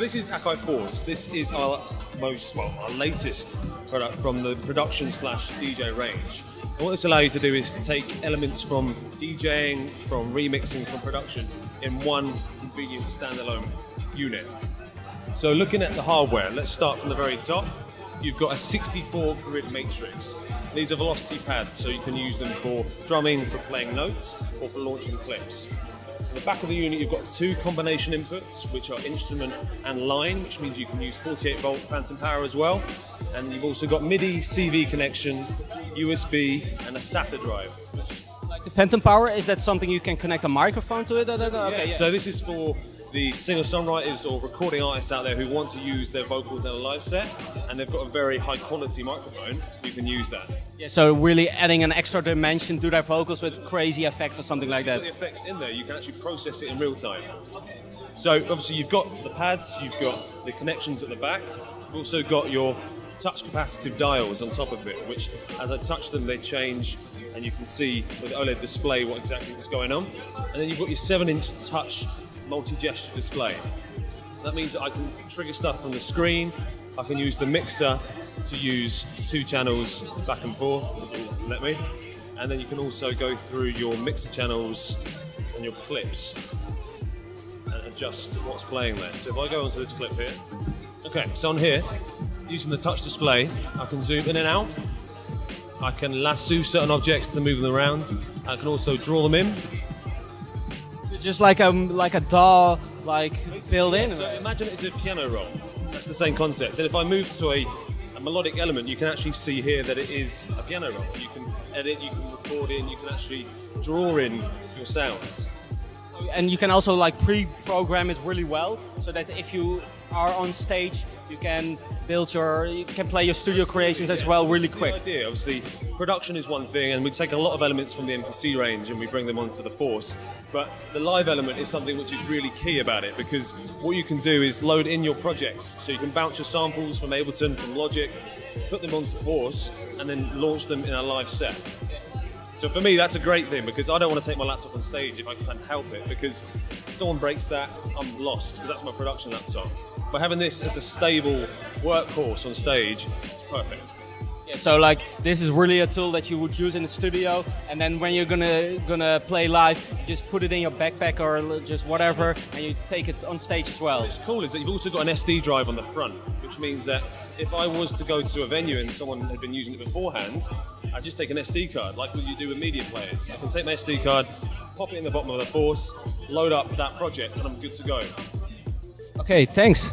this is Akai Force. This is our our latest product from the production / DJ range. And what this allows you to do is take elements from DJing, from remixing, from production in one convenient standalone unit. So looking at the hardware, let's start from the very top. You've got a 64 grid matrix. These are velocity pads, so you can use them for drumming, for playing notes, or for launching clips. At the back of the unit, you've got two combination inputs, which are instrument and line, which means you can use 48 volt phantom power as well. And you've also got MIDI, CV connection, USB, and a SATA drive. Like the phantom power, is that something you can connect a microphone to it? Okay, so this is for the singer-songwriters or recording artists out there who want to use their vocals in a live set, and they've got a very high quality microphone, you can use that. Yeah, so really adding an extra dimension to their vocals with crazy effects or something like that. The effects in there, you can actually process it in real time. So obviously you've got the pads, you've got the connections at the back, you've also got your touch capacitive dials on top of it, which as I touch them they change, and you can see with the OLED display what's going on. And then you've got your 7-inch touch multi-gesture display. That means that I can trigger stuff from the screen, I can use the mixer to use 2 channels back and forth, if it will let me. And then you can also go through your mixer channels and your clips and adjust what's playing there. So if I go onto this clip here, okay, so on here, using the touch display, I can zoom in and out, I can lasso certain objects to move them around, I can also draw them in. Just like a DAW, built in. So imagine it's a piano roll. That's the same concept. And if I move to a melodic element, you can actually see here that it is a piano roll. You can edit, you can record in, you can actually draw in your sounds. And you can also pre-program it really well, so that if you are on stage, you can play your studio creations as well really quick. The idea, obviously, production is one thing, and we take a lot of elements from the MPC range and we bring them onto the Force. But the live element is something which is really key about it, because what you can do is load in your projects. So you can bounce your samples from Ableton, from Logic, put them onto Force, and then launch them in a live set. So for me, that's a great thing, because I don't want to take my laptop on stage if I can help it, because if someone breaks that, I'm lost, because that's my production laptop. By having this as a stable workhorse on stage, it's perfect. Yeah, so this is really a tool that you would use in the studio, and then when you're gonna play live, you just put it in your backpack or just whatever, and you take it on stage as well. What's cool is that you've also got an SD drive on the front, which means that if I was to go to a venue and someone had been using it beforehand, I'd just take an SD card, like what you do with media players. I can take my SD card, pop it in the bottom of the Force, load up that project, and I'm good to go. Okay, thanks.